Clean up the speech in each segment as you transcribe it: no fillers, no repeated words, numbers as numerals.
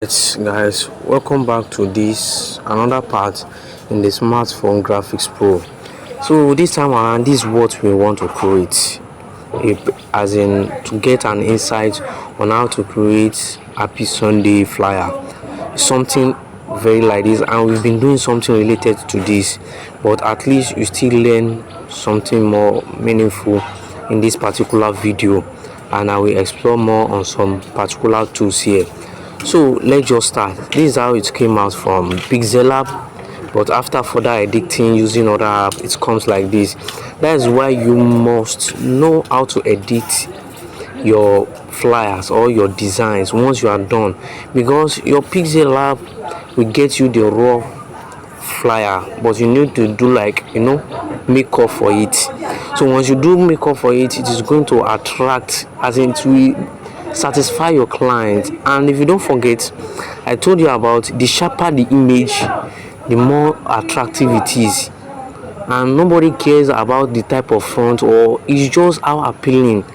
Yes, guys, welcome back to this another part in the smartphone graphics pro. So this time around, this is what we want to create, as in to get an insight on how to create Happy Sunday flyer, something very like this. And we've been doing something related to this, but at least you still learn something more meaningful in this particular video, and I will explore more on some particular tools here. So let's just start. This is how it came out from PixelLab, but after further editing using other app, it comes like this. That is why you must know how to edit your flyers or your designs once you are done, because your PixelLab will get you the raw flyer, but you need to do makeup for it. So once you do makeup for it, it is going to attract, as in it will satisfy your client. And if you don't forget, I told you about the sharper the image, the more attractive it is, and nobody cares about the type of font, or it's just how appealing,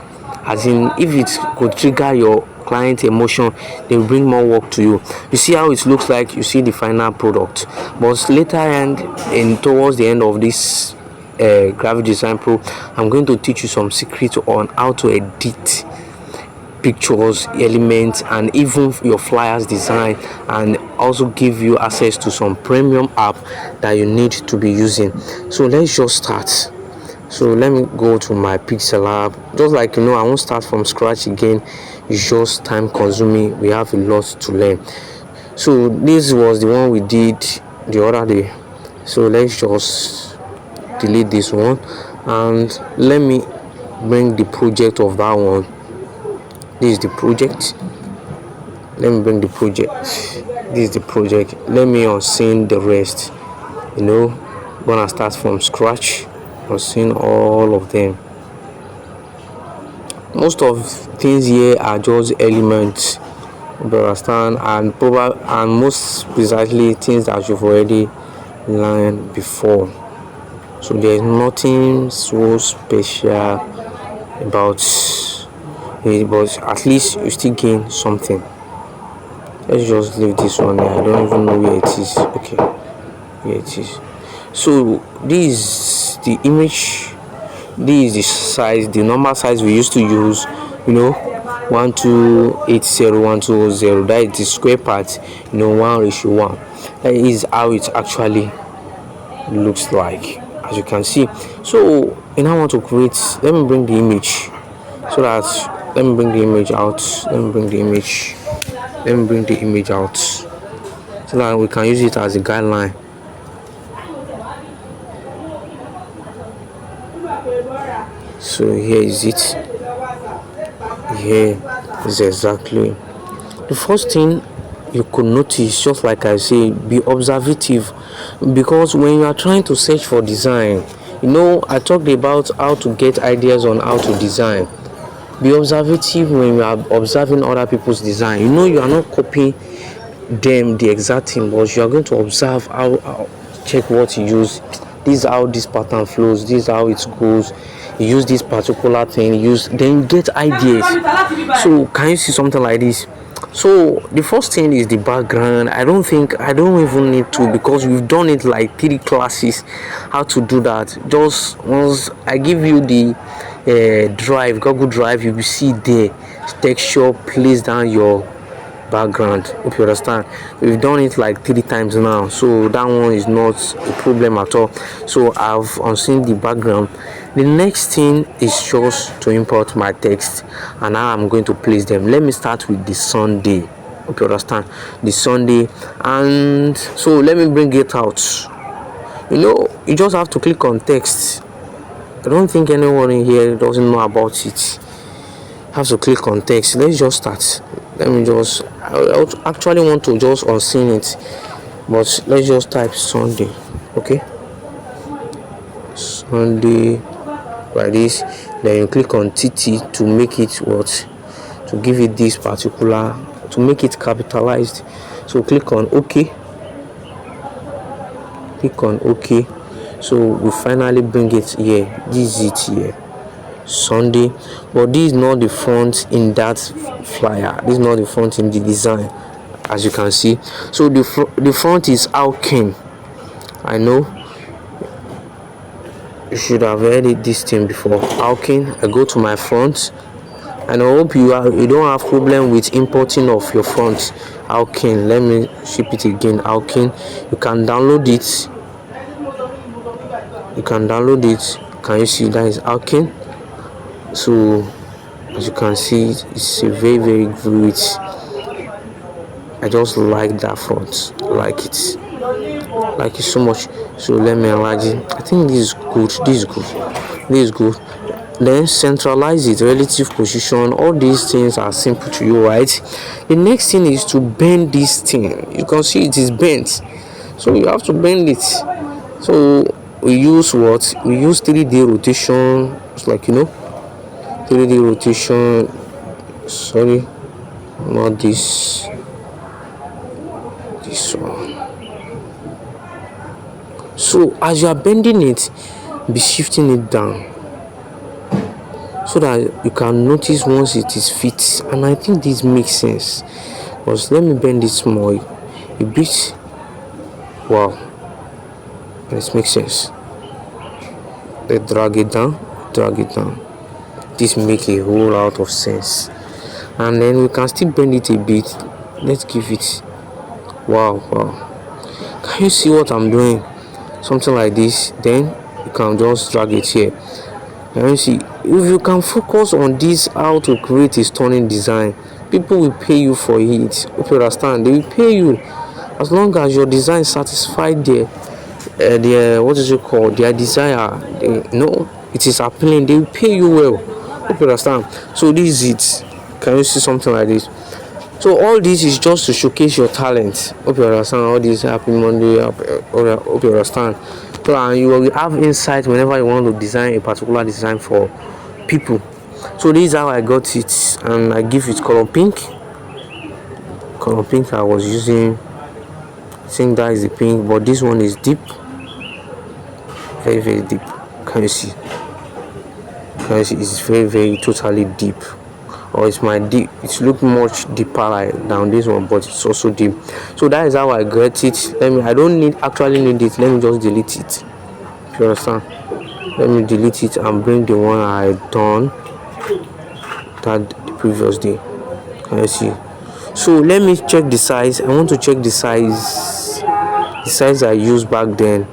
as in if it could trigger your client emotion, they will bring more work to you. You see how it looks like, you see the final product, but later and towards the end of this graphic design pro, I'm going to teach you some secrets on how to edit pictures, elements, and even your flyers design, and also give you access to some premium app that you need to be using. So let's just start. So let me go to my PixelLab. Just like I won't start from scratch again. It's just time consuming. We have a lot to learn. So this was the one we did the other day. So let's just delete this one, and let me bring the project of that one. This is the project. Let me bring the project. This is the project. Let me unseen the rest. Gonna start from scratch. Unseen all of them. Most of things here are just elements, you understand, and most precisely things that you've already learned before. So there's nothing so special about it, but at least you still gain something. Let's just leave this one here. I don't even know where it is. Okay, here it is. So this is the image. This is the size, the normal size we used to use, 12801210. That is the square part, 1:1. That is how it actually looks like, as you can see. So I want to create, let me bring the image, let me bring the image out, so that we can use it as a guideline. So here is it. Here is exactly the first thing you could notice. Just like I say, be observative, because when you are trying to search for design, I talked about how to get ideas on how to design. Be observative when you are observing other people's design. You are not copying them the exact thing, but you are going to observe how check what you use. This is how this pattern flows, this is how it goes. You use this particular thing, then you get ideas. So can you see something like this? So the first thing is the background. I don't even need to, because we've done it like 3 classes how to do that. Just once I give you the Google Drive, you will see there texture, place down your background. Hope you understand. We've done it like 3 times now, so that one is not a problem at all. So I've unseen the background. The next thing is just to import my text, and now I'm going to place them. Let me start with the Sunday. Hope you understand, the Sunday. And so let me bring it out. You just have to click on text. I don't think anyone in here doesn't know about it. Have to click on text. Let's just start. I actually want to just unseen it, but let's just type Sunday. Okay, Sunday, like this. Then you click on TT to make it to give it this particular, to make it capitalized. So click on OK. So we finally bring it here. This is it here, Sunday. But this is not the font in that flyer. This is not the font in the design. as you can see. So the front is Alkin. I know you should have heard this thing before. Alkin. I go to my front, and I hope you don't have problem with importing of your front. Alkin. Let me ship it again. Alkin. You can download it. Can you see that is Alkin? So as you can see, it's a very, very great. I just like that front. Like it so much. So let me enlarge it. I think this is good. Then centralize it, relative position. All these things are simple to you, right? The next thing is to bend this thing. You can see it is bent, so you have to bend it. So we use what? We use 3D rotation. It's like 3D rotation. Sorry, not this one. So as you are bending it, be shifting it down so that you can notice once it is fit. And I think this makes sense, but let me bend it small a bit. Wow, this makes sense. Let's drag it down. This makes a whole lot of sense. And then we can still bend it a bit. Let's give it. Wow, can you see what I'm doing? Something like this. Then you can just drag it here. Can you see? If you can focus on this, how to create a stunning design, people will pay you for it. Hope you understand. They will pay you as long as your design satisfied their what is it called, their desire. It is appealing. They will pay you well. Hope you understand. So this is it. Can you see something like this? So all this is just to showcase your talent. Hope you understand. All this happy Monday. Hope you understand. So and you will have insight whenever you want to design a particular design for people. So this is how I got it, and I give it color pink. I was using. I think that is the pink, but this one is deep, very, very deep. Can you see? It's very, very totally deep. Or it's my deep. It looks much deeper than this one, but it's also deep. So that is how I get it. I don't actually need it. Let me just delete it. If you understand, let me delete it and bring the one I done that the previous day. Can you see? So let me check the size. I want to check the size I used back then.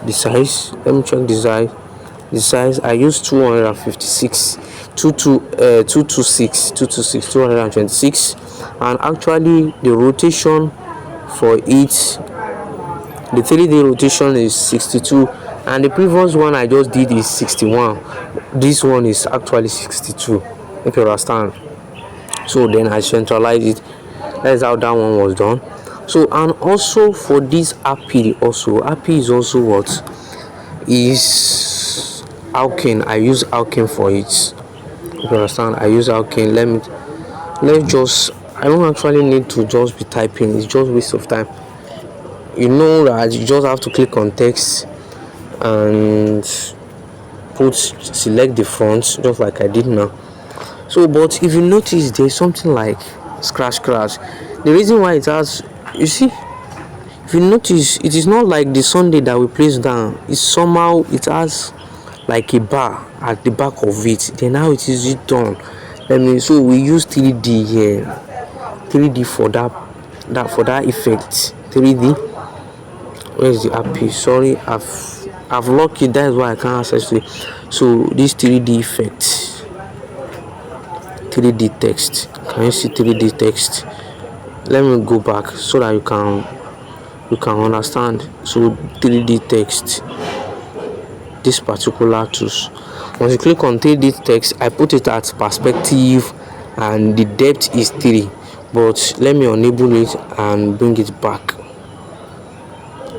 The size. Let me check the size. The size I used 256, 226, and actually the rotation for it, the 3D rotation is 62, and the previous one I just did is 61. This one is actually 62. If you understand. So then I centralize it. That's how that one was done. So and also for this API is also what is Alkin. I use Alkin for it. You understand? I use Alkin. I don't actually need to just be typing. It's just waste of time. You know that you just have to click on text and select the font just like I did now. So but if you notice, there's something like scratch. The reason why it has, you see, if you notice, it is not like the Sunday that we place down. It's somehow it has like a bar at the back of it. Then how it is done. So we use 3D here. 3D for that effect. 3D. Where's the API? Sorry, I've locked it. That is why I can't access it. So this 3D effect, 3D text. Can you see 3D text? Let me go back so that you can understand. So 3D text. This particular tools. Once you click on 3D text, I put it at perspective, and the depth is 3. But let me enable it and bring it back.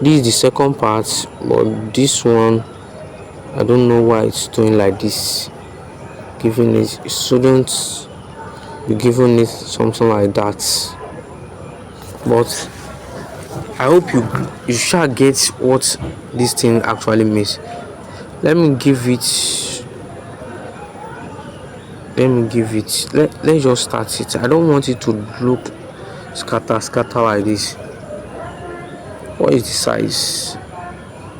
This is the second part, but this one I don't know why it's doing like this. Giving it shouldn't be giving it something like that. But I hope you shall get what this thing actually means. Let me give it. Let's just start it. I don't want it to look scatter like this. What is the size?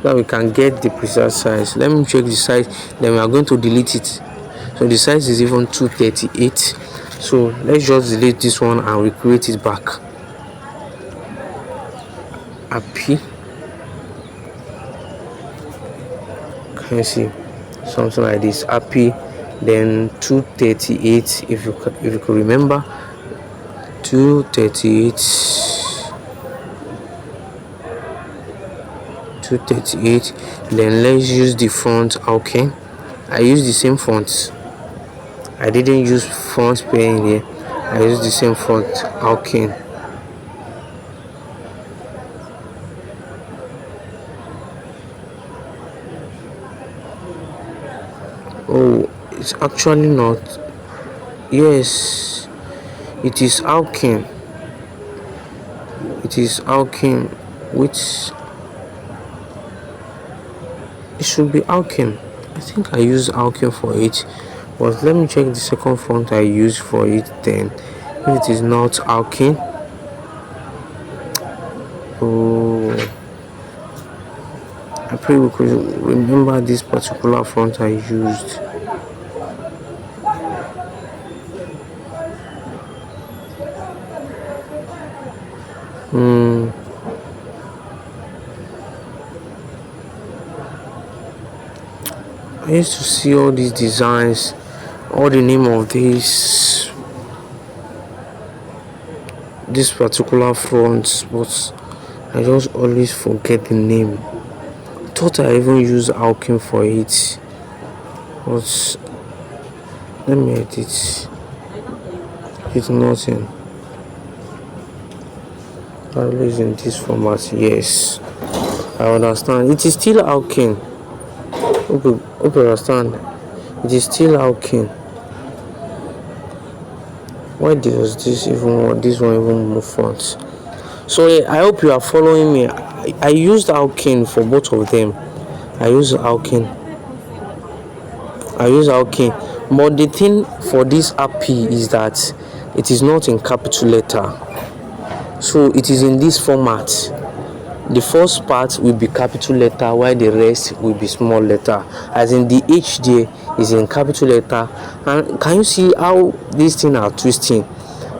That we can get the precise size. Let me check the size, then we are going to delete it. So the size is even 238. So let's just delete this one and recreate it back. Happy. Can you see something like this? Happy, then 238. If you could remember, 238. 238. Then let's use the font. Okay, I use the same font. I didn't use font paying here. I use the same font. Okay. Oh, it's actually not. Yes, it is Alkin. It is Alkin, which it should be Alkin. I think I use Alkin for it, but let me check the second font I use for it. Then, if it is not Alkin, oh, I pray we could remember this particular font I used. I used to see all these designs, all the name of this particular font, but I just always forget the name. Thought I even used Alkin for it, but let me edit. It's nothing. Always in this format. Yes, I understand. It is still Alkin. Okay, understand. It is still Alkin. Why does this one even move fonts? So I hope you are following me. I used Alkin for both of them. I use Alkin. But the thing for this API is that it is not in capital letter. So it is in this format. The first part will be capital letter while the rest will be small letter. As in the H there is in capital letter. And can you see how these things are twisting?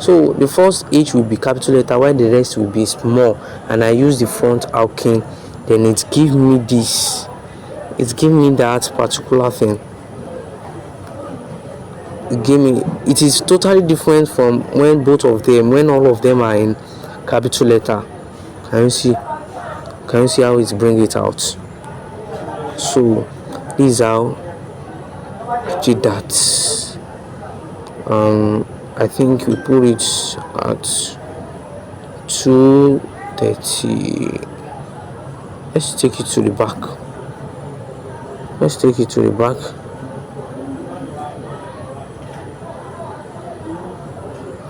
So the first H will be capital letter while the rest will be small. And I use the font Alkin. Then it gives me this. It gives me that particular thing. It is totally different from when all of them are in capital letter. Can you see how it's bring it out? So this is how I did that. I think we put it at 230. Let's take it to the back.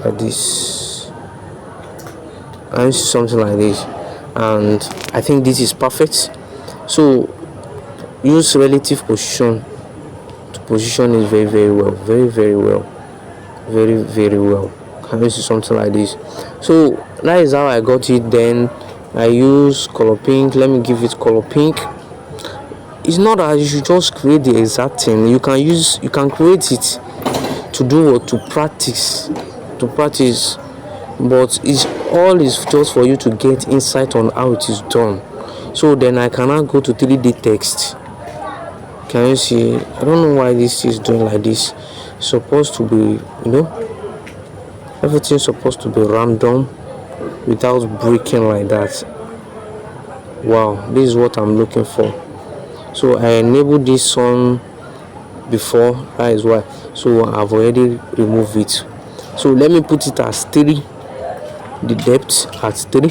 Like this, and something like this, and I think this is perfect. So use relative position to position it very well, very well. Can you see something like this? So that is how I got it. Then I use color pink. Let me give it color pink. It's not that you should just create the exact thing. You can create it to do what, to practice, but it's just for you to get insight on how it is done. So then I cannot go to 3D text. Can you see? I don't know why this is doing like this. It's supposed to be, everything's supposed to be random without breaking like that. Wow, this is what I'm looking for. So I enabled this on before, that is why. So I've already removed it. So let me put it as 3, the depth at 3.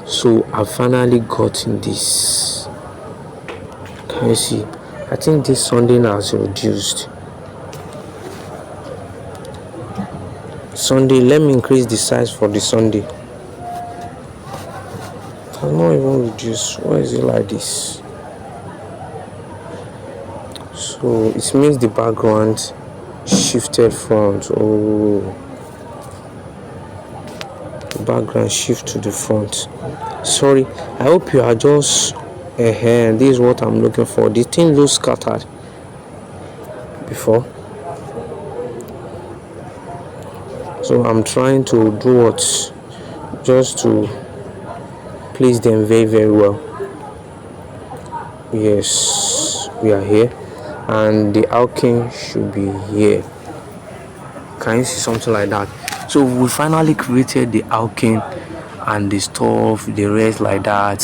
So I finally gotten this. Can you see? I think this Sunday has reduced. Sunday, let me increase the size for the Sunday. It has not even reduced. Why is it like this? So it means the background shifted front. Oh, background shift to the front. Sorry, I hope you are just this is what I'm looking for. The thing looks scattered before, so I'm trying to do what, just to place them very very well. Yes, we are here, and the alkane should be here. Can you see something like that? So we finally created the alkane and the stuff, the rest like that.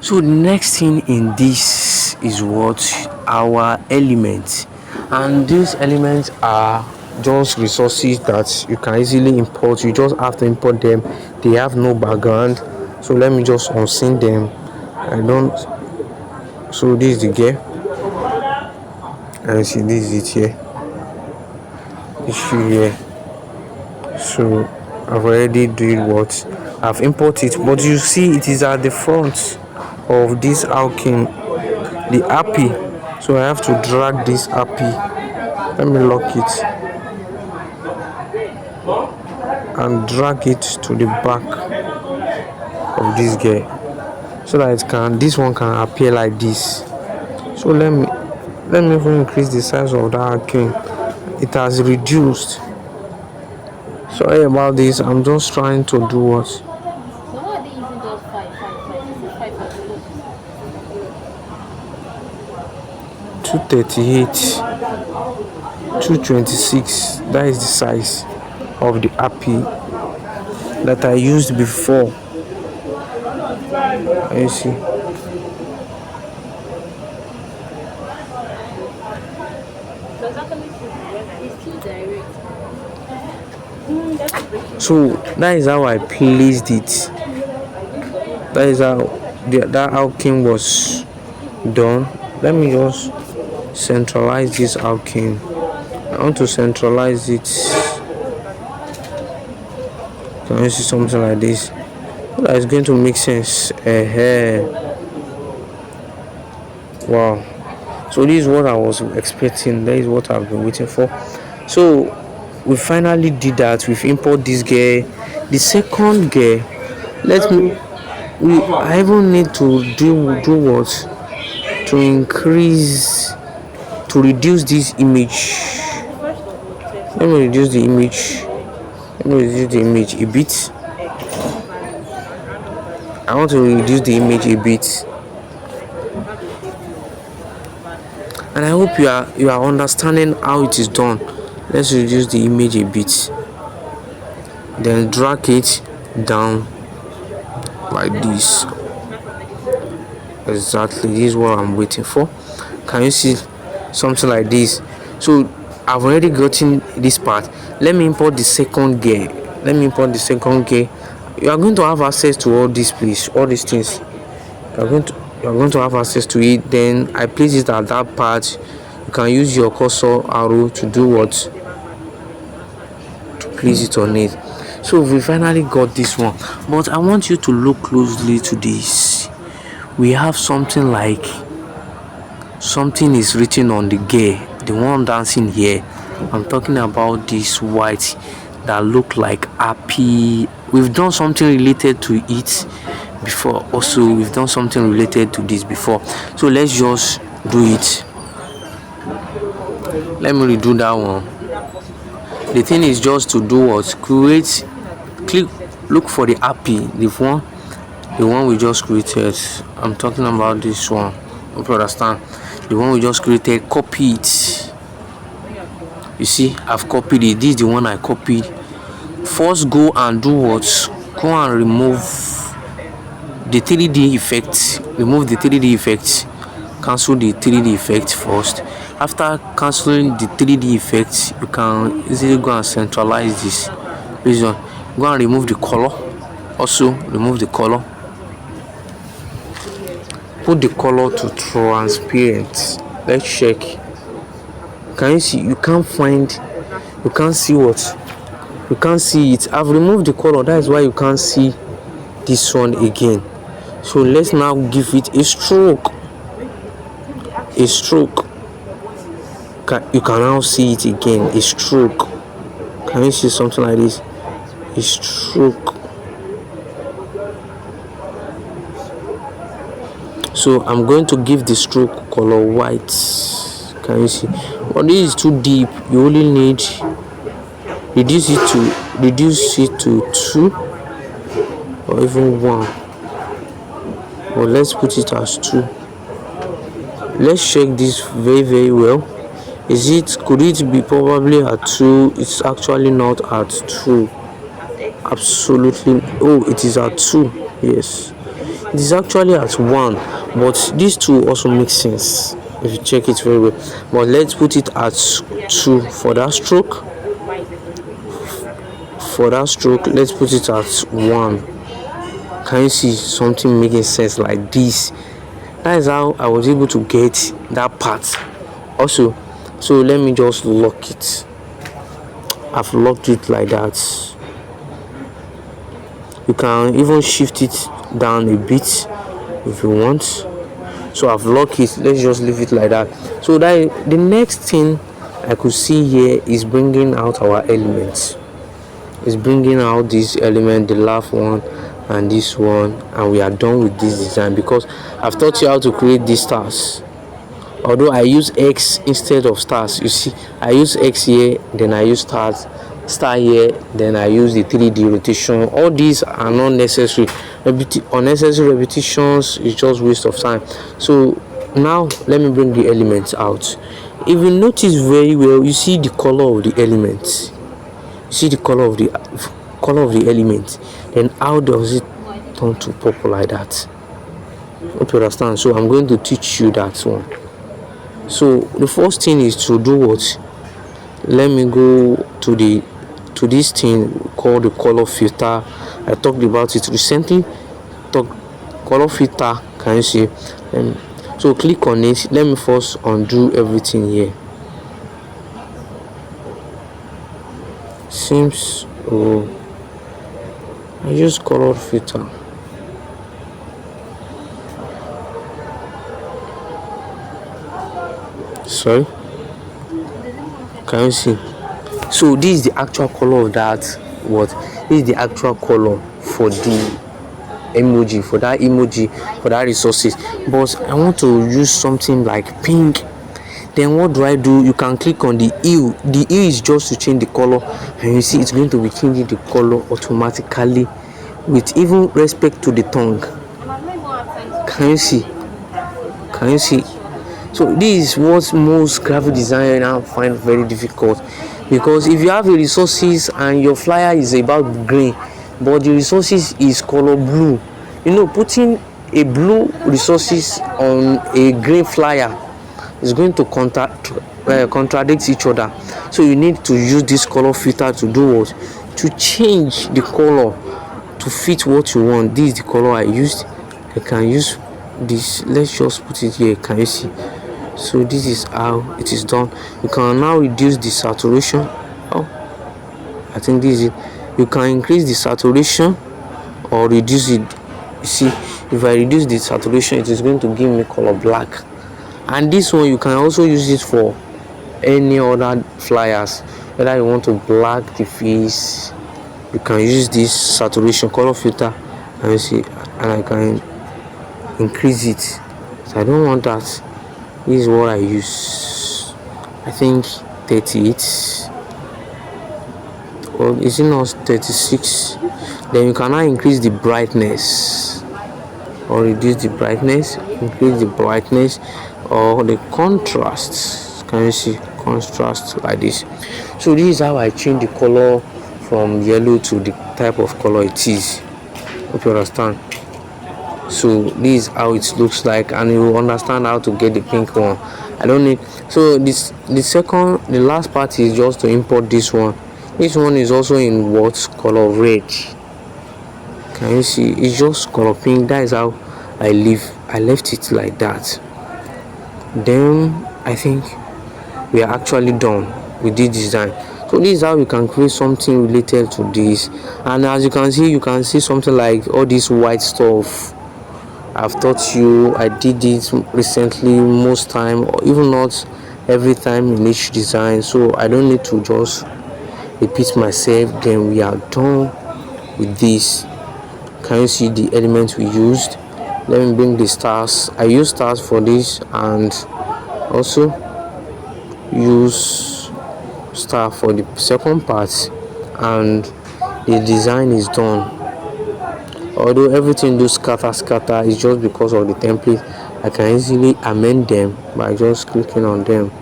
So the next thing in this is what, our elements, and these elements are just resources that you can easily import. You just have to import them. They have no background, so let me just unsync them. I don't. So this is the gear, and see this is it here. Issue here. So I've already did what, I've imported, but you see it is at the front of this alkane, the API. So I have to drag this API. Let me lock it and drag it to the back of this gear, so that it can, this one can appear like this. So let me even increase the size of that alkane. It has reduced. Sorry about this. I'm just trying to do what. So why are they using those 238, 226. That is the size of the API that I used before. You see. So that is how I placed it. That is how that alkane was done. Let me just centralize this alkane. I want to centralize it. Can you see something like this? That is going to make sense. Wow. So this is what I was expecting. That is what I've been waiting for. So we finally did that. We've imported this gear. The second gear, I even need to do what, to increase, to reduce this image. Let me reduce the image. Let me reduce the image a bit. I want to reduce the image a bit. And I hope you are understanding how it is done. Let's reduce the image a bit. Then drag it down like this. Exactly, this is what I'm waiting for. Can you see something like this? So I've already gotten this part. Let me import the second gear. You are going to have access to all this place, all these things. You are going to have access to it. Then I place it at that part. You can use your cursor arrow to do what, to place it on it. So we finally got this one, but I want you to look closely to this. We have something like, something is written on the gear, the one dancing here. I'm talking about this white that look like happy. We've done something related to it before. Also, we've done something related to this before. So let's just do it. Let me redo that one. The thing is just to do what, create, look for the API, the one we just created. I'm talking about this one. Hope you understand. The one we just created, copy it. You see, I've copied it. This is the one I copied. First, go and do what? Go and remove the 3D effect. Remove the 3D effect. Cancel the 3D effect first. After cancelling the 3D effect, you can easily go and centralize this. Reason, go and remove the color. Also, remove the color. Put the color to transparent. Let's check. Can you see? You can't see what? You can't see it. I've removed the color. That is why you can't see this one again. So let's now give it a stroke. A stroke. You can now see it again. A stroke. Can you see something like this? a stroke. So I'm going to give the stroke color white. Can you see? But this is too deep. You only need reduce it to 2 or even 1. But let's put it as 2. Let's check this very well. Could it be probably at 2? It's actually not at 2. Absolutely. Oh, it is at 2. Yes, it is actually at 1, but these two also make sense if you check it very well. But let's put it at 2 for that stroke. Let's put it at 1. Can you see something making sense like this? That is how I was able to get that part also. So let me just lock it. I've locked it like that. You can even shift it down a bit if you want. So I've locked it. Let's just leave it like that. So that the next thing I could see here is bringing out our elements. It's bringing out this element, the last one and this one, and we are done with this design because I've taught you how to create these stars. Although I use X instead of stars, you see, I use X here, then I use star here, then I use the 3D rotation. All these are not necessary. Unnecessary repetitions is just waste of time. So now let me bring the elements out. If you notice very well, you see the color of the elements. You see the color of the element. Then how does it turn to purple like that? Hope you understand. So I'm going to teach you that one. So the first thing is to do what? Let me go to this thing called the color filter. I talked about it recently. Color filter. Can you see? So click on it. Let me first undo everything here. Seems I use color filter. Sorry, can you see? So this is the actual color of that. This is the actual color for the emoji, for that resources. But I want to use something like pink. Then what do? You can click on the hue. The hue is just to change the color, and you see it's going to be changing the color automatically with even respect to the tongue. Can you see? So this is what most graphic designers find very difficult, because if you have a resources and your flyer is about green but the resources is color blue, putting a blue resources on a green flyer is going to contradict each other. So you need to use this color filter to do what? To change the color to fit what you want. This is the color I used. I can use this. Let's just put it here. Can you see? So this is how it is done. You can now reduce the saturation. I think this is it. You can increase the saturation or reduce it. You see, if I reduce the saturation, it is going to give me color black. And this one, you can also use it for any other flyers. Whether you want to black the face, you can use this saturation color filter, and you see, and I can increase it. So I don't want that. This is what I use. I think 38. Or is it not 36? Then you can now increase the brightness or reduce the brightness, increase the brightness or the contrast. Can you see? Contrast like this. So this is how I change the color from yellow to the type of color it is. Hope you understand. So this is how it looks like, and you will understand how to get the pink one. I don't need. So the last part is just to import this one. This one is also in what color? Red. Can you see? It's just color pink. That is how I left it like that. Then I think we are actually done with this design. So this is how you can create something related to this. And as you can see something like all this white stuff. I've taught you. I did it recently, most time, or even not every time in each design. So I don't need to just repeat myself. Then we are done with this. Can you see the elements we used? Let me bring the stars. I use stars for this and also use star for the second part, and the design is done. Although everything do scatter is just because of the template. I can easily amend them by just clicking on them.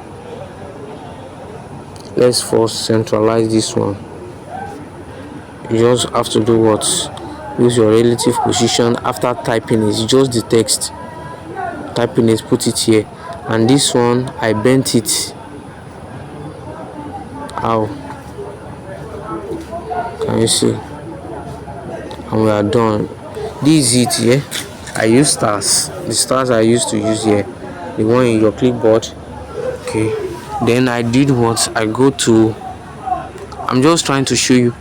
Let's first centralize this one. You just have to do what? Use your relative position. After typing is just the text. Typing is put it here, and this one I bent it. How? Can you see? And we are done. This is it here. I use stars. The stars I used to use here, the one in your clipboard. Okay. Then I did what? I go to. I'm just trying to show you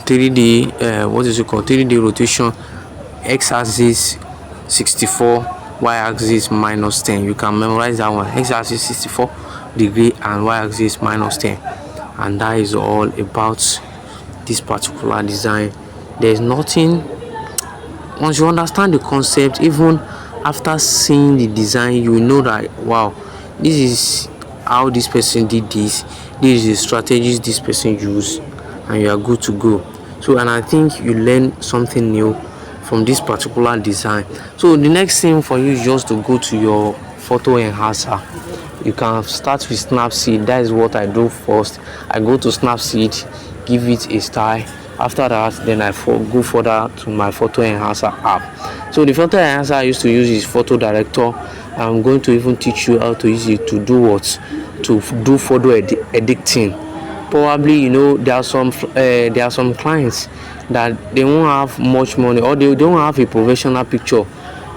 3D. What is it called? 3D rotation. X-axis 64, y-axis minus 10. You can memorize that one. X-axis 64 degree and y-axis minus 10. And that is all about this particular design. There's nothing. Once you understand the concept, even after seeing the design, you know that wow, this is how this person did this. This is the strategies this person used, and you are good to go. So, and I think you learn something new from this particular design. So the next thing for you is just to go to your photo enhancer. You can start with Snapseed. That is what I do first. I go to Snapseed, give it a style. After that, then I go further to my photo enhancer app. So the photo enhancer I used to use is Photo Director. I'm going to even teach you how to use it to do what? To do photo editing. Probably there are some clients that they won't have much money, or they don't have a professional picture,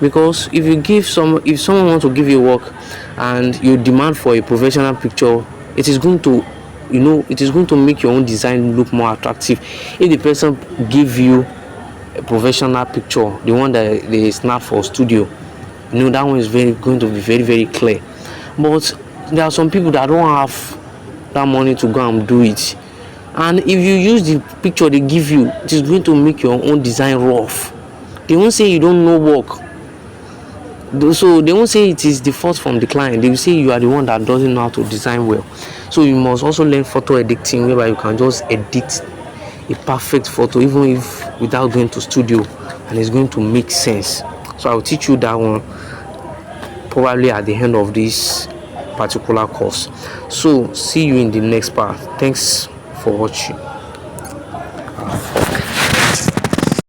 because if someone wants to give you work and you demand for a professional picture, it is going to make your own design look more attractive. If the person give you a professional picture, the one that they snap for studio, that one is going to be very, very clear. But there are some people that don't have that money to go and do it, and if you use the picture they give you, it is going to make your own design rough. They won't say you don't know work, so they won't say it is the fault from the client. They will say you are the one that doesn't know how to design well. So you must also learn photo editing, whereby you can just edit a perfect photo even if without going to studio, and it's going to make sense. So I'll teach you that one probably at the end of this particular course. So see you in the next part. Thanks for watching.